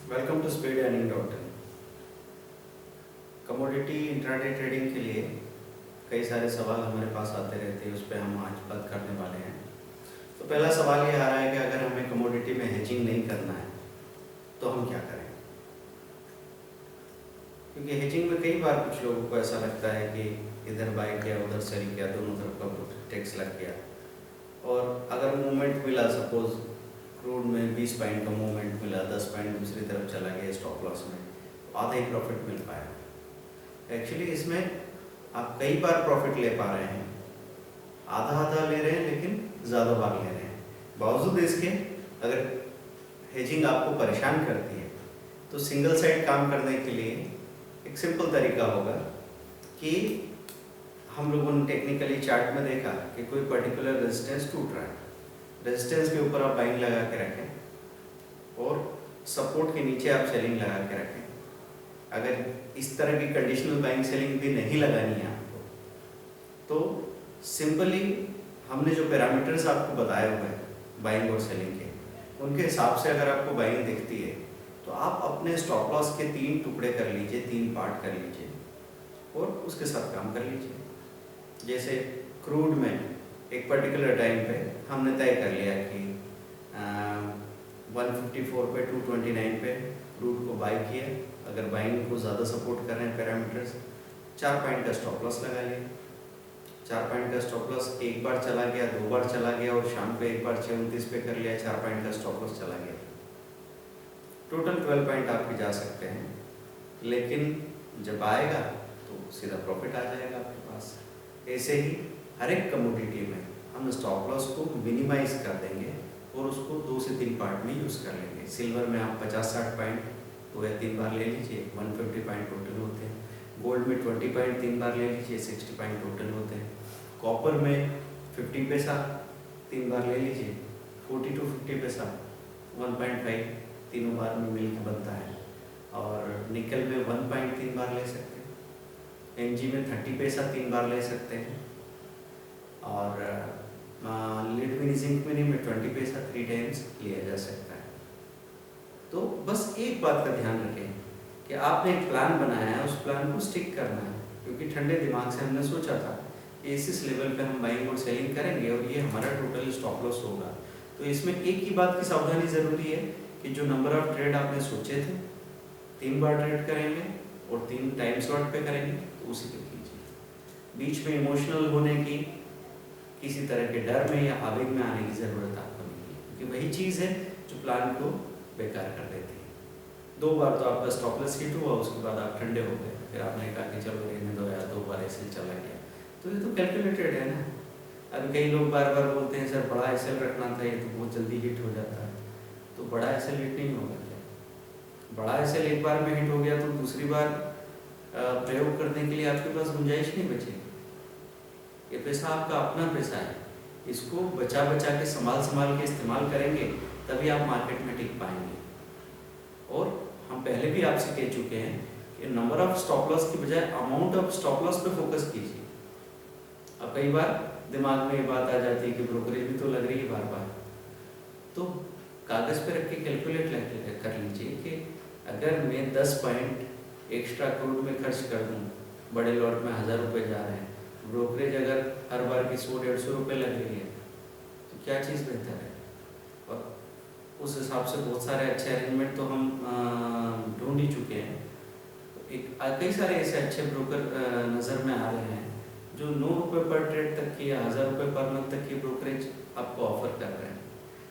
Welcome to speed earning dot in. Commodity intraday trading के लिए कई सारे सवाल हमारे पास आते रहते हैं, उस पर हम आज बात करने वाले हैं। तो पहला सवाल ये आ रहा है कि अगर हमें कमोडिटी में हेजिंग नहीं करना है तो हम क्या करें। क्योंकि हेजिंग में कई बार कुछ लोगों को ऐसा लगता है कि इधर बाई किया उधर सेल किया, दोनों तरफ का टैक्स लग गया, और अगर मूवमेंट मिला, सपोज क्रूड में 20 पॉइंट का मूवमेंट मिला, 10 पॉइंट दूसरी तरफ चला गया स्टॉप लॉस में, तो आधा ही प्रॉफिट मिल पाया। एक्चुअली इसमें आप कई बार प्रॉफिट ले पा रहे हैं, आधा आधा ले रहे हैं लेकिन ज़्यादा बार ले रहे हैं। बावजूद इसके अगर हेजिंग आपको परेशान करती है तो सिंगल साइड काम करने के लिए एक सिंपल तरीका होगा कि हम लोगों ने टेक्निकली चार्ट में देखा कि कोई पर्टिकुलर रेजिस्टेंस टूट रहा है, रेजिस्टेंस के ऊपर आप बाइंग लगा के रखें और सपोर्ट के नीचे आप सेलिंग लगा के रखें। अगर इस तरह की कंडीशनल बाइंग सेलिंग भी नहीं लगानी है आपको, तो सिंपली हमने जो पैरामीटर्स आपको बताए हुए हैं बाइंग और सेलिंग के, उनके हिसाब से अगर आपको बाइंग दिखती है तो आप अपने स्टॉप लॉस के 3 टुकड़े कर लीजिए, 3 पार्ट कर लीजिए और उसके साथ काम कर लीजिए। जैसे क्रूड में एक पर्टिकुलर टाइम पे हमने तय कर लिया कि 154 पे 229 पे क्रूड को बाई किया। अगर बाइंग को ज़्यादा सपोर्ट कर रहे हैं पैरामीटर्स, 4 पॉइंट का स्टॉप लॉस लगा लिया। 4 पॉइंट का स्टॉप लॉस एक बार चला गया, 2 बार चला गया और शाम पे एक बार 6:29 पे कर लिया, 4 पॉइंट का स्टॉप लॉस चला गया। टोटल 12 पॉइंट आपके जा सकते हैं, लेकिन जब आएगा तो सीधा प्रॉफिट आ जाएगा आपके पास। ऐसे ही हर एक कमोडिटी में हम स्टॉप लॉस को मिनिमाइज कर देंगे और उसको 2 से 3 पार्ट में यूज़ कर लेंगे। सिल्वर में आप 50-60 पॉइंट 2 या 3 बार ले लीजिए, 150 पॉइंट टोटल होते हैं। गोल्ड में 20 पॉइंट 3 बार ले लीजिए, 60 पॉइंट टोटल होते हैं। कॉपर में 50 पैसा 3 बार ले लीजिए, 40 to 50 पैसा 1.5 तीनों बार में मिल के बनता है। और निकल में 1.3 बार ले सकते हैं। एनजी में 30 पैसा 3 बार ले सकते हैं। और लीड में जिंक में 20 पैसा 3 टाइम्स लिया जा सकता है। तो बस एक बात का ध्यान रखें कि आपने एक प्लान बनाया है, उस प्लान को स्टिक करना है। क्योंकि ठंडे दिमाग से हमने सोचा था कि इस लेवल पे हम बाइंग और सेलिंग करेंगे और ये हमारा टोटल स्टॉप लॉस होगा। तो इसमें एक ही बात की सावधानी ज़रूरी है कि जो नंबर ऑफ ट्रेड आपने सोचे थे 3 बार ट्रेड करेंगे और 3 टाइम स्लॉट पे करेंगे, तो उसी पे कीजिए। बीच में इमोशनल होने की, किसी तरह के डर में या आवेग में आने की ज़रूरत आपको नहीं है, क्योंकि वही चीज़ है जो प्लान को बेकार कर देती है। 2 बार तो आपका स्टॉप लॉस हिट हुआ, उसके बाद आप ठंडे हो गए, फिर आपने कहा कि चलो रहने दो यार, 2 बार ऐसे चला गया। तो ये तो कैलकुलेटेड है ना। अब कई लोग बार बार बोलते हैं सर बड़ा एसएल रखना था, ये तो बहुत जल्दी हिट हो जाता है। तो बड़ा एसएल हिट नहीं होगा क्या? बड़ा एसएल एक बार में हिट हो गया तो दूसरी बार प्रयोग करने के लिए आपके पास गुंजाइश नहीं बचेगी। ये पैसा आपका अपना पैसा है, इसको बचा बचा के संभाल के इस्तेमाल करेंगे, तभी आप मार्केट में टिक पाएंगे। और हम पहले भी आपसे कह चुके हैं कि नंबर ऑफ स्टॉप लॉस की बजाय अमाउंट ऑफ स्टॉप लॉस पे फोकस कीजिए। अब कई बार दिमाग में ये बात आ जाती है कि ब्रोकरेज भी तो लग रही है बार बार, तो कागज़ पे रख के कैलकुलेट कर लीजिए कि अगर मैं 10 पॉइंट एक्स्ट्रा क्रूड में खर्च कर दूँ, बड़े लॉट में 1000 रुपये जा रहे हैं, ब्रोकरेज अगर हर बार की 100-150 रुपये लग रही है, तो क्या चीज़ बेहतर है। और उस हिसाब से बहुत सारे अच्छे अरेंजमेंट तो हम ढूंढ ही चुके हैं। कई सारे ऐसे अच्छे ब्रोकर नज़र में आ रहे हैं जो 9 रुपये पर ट्रेड तक की या 1000 रुपये पर मंथ तक की ब्रोकरेज आपको ऑफर कर रहे हैं।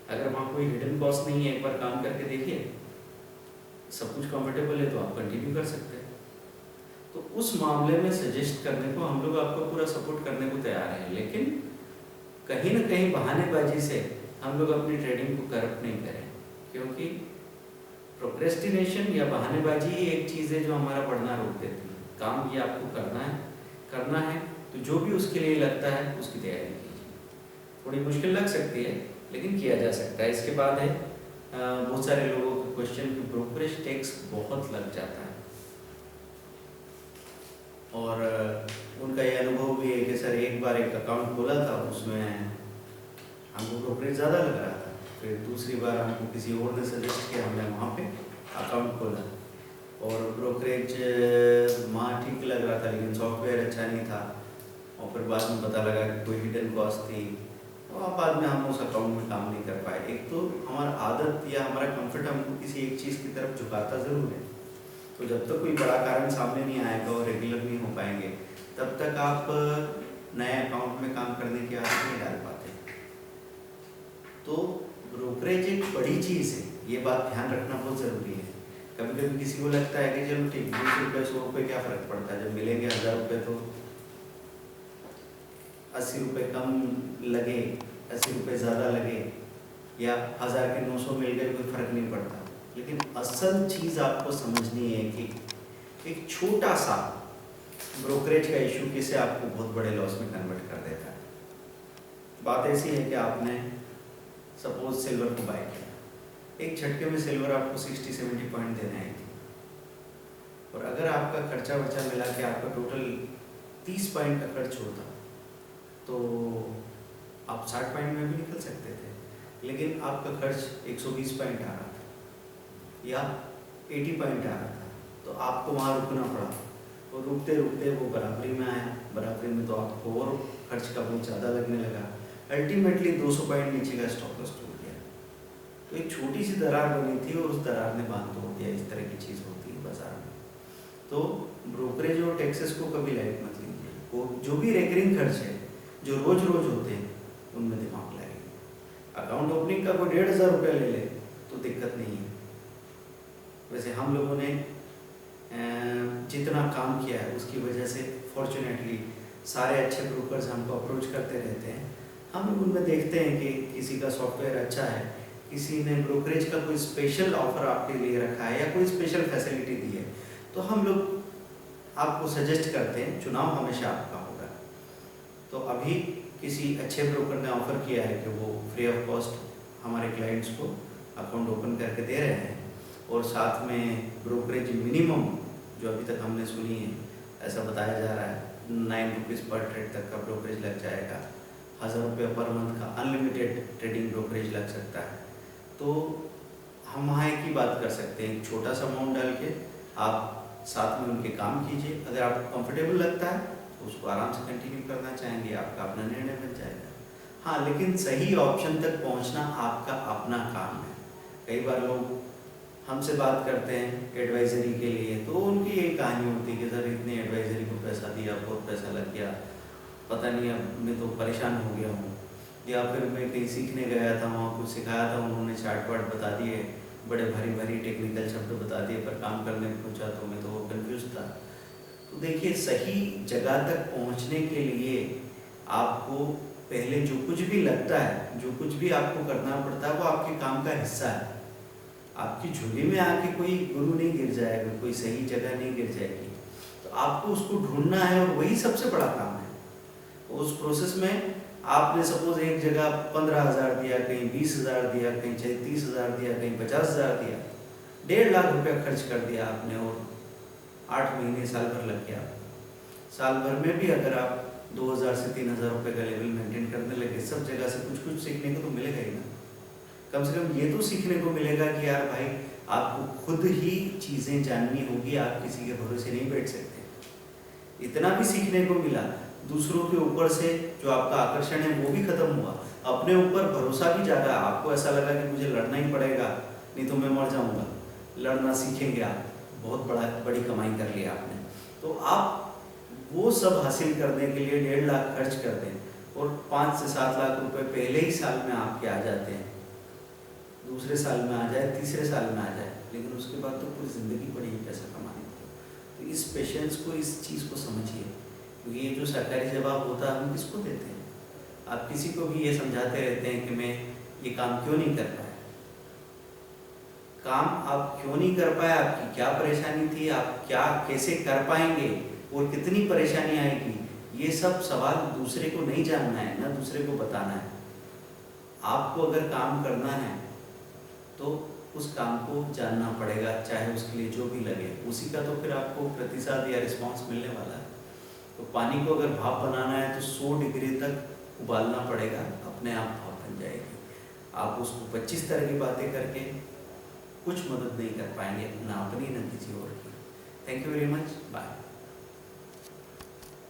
अगर वहाँ कोई हिडन कॉस्ट नहीं है, एक बार काम करके देखिए, सब कुछ कंफर्टेबल है तो आप कंटिन्यू कर सकते हैं। तो उस मामले में सजेस्ट करने को हम लोग आपको पूरा सपोर्ट करने को तैयार हैं, लेकिन कहीं ना कहीं बहानेबाजी से हम लोग अपनी ट्रेडिंग को करप्ट नहीं करें। क्योंकि प्रोक्रेस्टिनेशन या बहानेबाजी ही एक चीज़ है जो हमारा बढ़ना रोक देती है। काम ये आपको करना है तो जो भी उसके लिए लगता है उसकी तैयारी कीजिए। थोड़ी मुश्किल लग सकती है लेकिन किया जा सकता है। इसके बाद है बहुत सारे लोगों के क्वेश्चन कि ब्रोकरेज टैक्स बहुत लग जाता है, और उनका ये अनुभव भी है कि सर एक बार एक अकाउंट खोला था, उसमें हमको ब्रोकरेज ज़्यादा लग रहा था, फिर दूसरी बार हमको किसी और ने सजेस्ट किया, हमने वहाँ पे अकाउंट खोला और ब्रोकरेज वहाँ ठीक लग रहा था, लेकिन सॉफ्टवेयर अच्छा नहीं था। और फिर बाद में पता लगा कि कोई हिडन कॉस्ट थी, और बाद में हम उस अकाउंट में काम नहीं कर पाए। एक तो हमारा आदत या हमारा कंफर्ट हमको किसी एक चीज़ की तरफ झुकाता ज़रूर है। तो जब तक कोई बड़ा कारण सामने नहीं आएगा और रेगुलर नहीं हो पाएंगे, तब तक आप नए अकाउंट में काम करने की आदत नहीं डाल पाते। तो ब्रोकरेज एक बड़ी चीज़ है, ये बात ध्यान रखना बहुत ज़रूरी है। कभी कभी किसी को लगता है कि चलो ठीक 20 रुपये 100 रुपये क्या फ़र्क पड़ता है, जब मिलेंगे 1000 रुपये तो 80 रुपये कम लगे, 80 रुपये ज़्यादा लगे, या 1000 के 900 मिल गए, कोई फ़र्क नहीं पड़ता। लेकिन असल चीज़ आपको समझनी है कि एक छोटा सा ब्रोकरेज का इशू कैसे आपको बहुत बड़े लॉस में कन्वर्ट कर देता है। बात ऐसी है कि आपने सपोज सिल्वर को बाय किया, एक झटके में सिल्वर आपको 60-70 पॉइंट देना है, और अगर आपका खर्चा वर्चा मिला के आपका टोटल 30 पॉइंट का खर्च होता तो आप 60 पॉइंट में भी निकल सकते थे। लेकिन आपका खर्च 120 पॉइंट आ रहा था या 80 पॉइंट आ रहा था, तो आपको वहाँ रुकना पड़ा, और रुकते रुकते वो बराबरी में आया। बराबरी में तो आपको और खर्च का बहुत ज़्यादा लगने लगा। अल्टीमेटली 200 पॉइंट नीचे का स्टॉप लॉस टूट गया। तो एक छोटी सी दरार बनी थी और उस दरार ने बांध तोड़ दिया। इस तरह की चीज़ होती है बाजार में। तो ब्रोकरेज और टैक्सेस को कभी लाइट मत लीजिए। वो जो भी रेकरिंग खर्च है जो रोज रोज होते हैं उनमें दिमाग लगाइए। अकाउंट ओपनिंग का कोई 1500 रुपया ले ले तो दिक्कत नहीं है। वैसे हम लोगों ने जितना काम किया है उसकी वजह से फॉर्चुनेटली सारे अच्छे ब्रोकर्स हमको अप्रोच करते रहते हैं। हम लोग उनमें देखते हैं कि किसी का सॉफ्टवेयर अच्छा है, किसी ने ब्रोकरेज का कोई स्पेशल ऑफर आपके लिए रखा है या कोई स्पेशल फैसिलिटी दी है, तो हम लोग आपको सजेस्ट करते हैं। चुनाव हमेशा आपका होगा। तो अभी किसी अच्छे ब्रोकर ने ऑफ़र किया है कि वो फ्री ऑफ कॉस्ट हमारे क्लाइंट्स को अकाउंट ओपन करके दे रहे हैं, और साथ में ब्रोकरेज मिनिमम जो अभी तक हमने सुनी है, ऐसा बताया जा रहा है 9 रुपीज़ पर ट्रेड तक का ब्रोकरेज लग जाएगा। 1000 रुपये पर मंथ का अनलिमिटेड ट्रेडिंग ब्रोकरेज लग सकता है। तो हम वहाँ एक ही बात कर सकते हैं, एक छोटा सा अमाउंट डाल के आप साथ में उनके काम कीजिए। अगर आपको कंफर्टेबल लगता है तो उसको आराम से कंटिन्यू करना चाहेंगे, आपका अपना निर्णय बन जाएगा। हाँ, लेकिन सही ऑप्शन तक पहुँचना आपका अपना काम है। कई बार लोग हमसे बात करते हैं एडवाइजरी के लिए, तो उनकी यही कहानी होती है कि सर इतने एडवाइजरी को पैसा दिया, बहुत पैसा लग गया, पता नहीं अब मैं तो परेशान हो गया हूँ। या फिर मैं कहीं सीखने गया था, वहाँ कुछ सिखाया था, उन्होंने चार्ट वार्ट बता दिए, बड़े भारी भारी टेक्निकल शब्द बता दिए, पर काम करने पहुँचा तो मैं तो कन्फ्यूज था। तो देखिए, सही जगह तक पहुँचने के लिए आपको पहले जो कुछ भी लगता है, जो कुछ भी आपको करना पड़ता है, वो आपके काम का हिस्सा है। आपकी झोली में आके कोई गुरु नहीं गिर जाएगा, कोई सही जगह नहीं गिर जाएगी, तो आपको उसको ढूंढना है, और वही सबसे बड़ा काम है। उस प्रोसेस में आपने सपोज एक जगह 15,000 दिया, कहीं 20,000 दिया, कहीं 30,000 दिया, कहीं 50,000 दिया, 1.5 लाख रुपया खर्च कर दिया आपने, और 8 महीने साल भर लग गया। साल भर में भी अगर आप 2,000 से 3,000 रुपये का लेवल मेंटेन करने लगे, सब जगह से कुछ कुछ सीखने को तो मिलेगा ही ना। कम से कम ये तो सीखने को मिलेगा कि यार भाई, आपको खुद ही चीज़ें जाननी होगी, आप किसी के भरोसे नहीं बैठ सकते। इतना भी सीखने को मिला, दूसरों के ऊपर से जो आपका आकर्षण है वो भी खत्म हुआ, अपने ऊपर भरोसा भी जागा। आपको ऐसा लगा कि मुझे लड़ना ही पड़ेगा, नहीं तो मैं मर जाऊंगा। लड़ना सीखेंगे आप, बहुत बड़ी कमाई कर लिया आपने। तो आप वो सब हासिल करने के लिए 1.5 लाख खर्च कर दें, और 5 से 7 लाख रुपए पहले ही साल में आपके आ जाते हैं, दूसरे साल में आ जाए, तीसरे साल में आ जाए, लेकिन उसके बाद तो पूरी ज़िंदगी पड़ी है पैसा कमाने को। तो इस पेशेंस को, इस चीज़ को समझिए, क्योंकि ये जो सरकारी जवाब होता है हम किसको देते हैं? आप किसी को भी ये समझाते रहते हैं कि मैं ये काम क्यों नहीं कर पाया। काम आप क्यों नहीं कर पाए, आपकी क्या परेशानी थी, आप क्या कैसे कर पाएंगे और कितनी परेशानी आएगी, ये सब सवाल दूसरे को नहीं जानना है, ना दूसरे को बताना है। आपको अगर काम करना है तो उस काम को जानना पड़ेगा, चाहे उसके लिए जो भी लगे, उसी का तो फिर आपको प्रतिशत या रिस्पांस मिलने वाला है। तो पानी को अगर भाप बनाना है तो 100 डिग्री तक उबालना पड़ेगा, अपने आप भाप बन जाएगी। आप उसको 25 तरह की बातें करके कुछ मदद नहीं कर पाएंगे, ना अपनी ना किसी और की। Thank you very much, bye.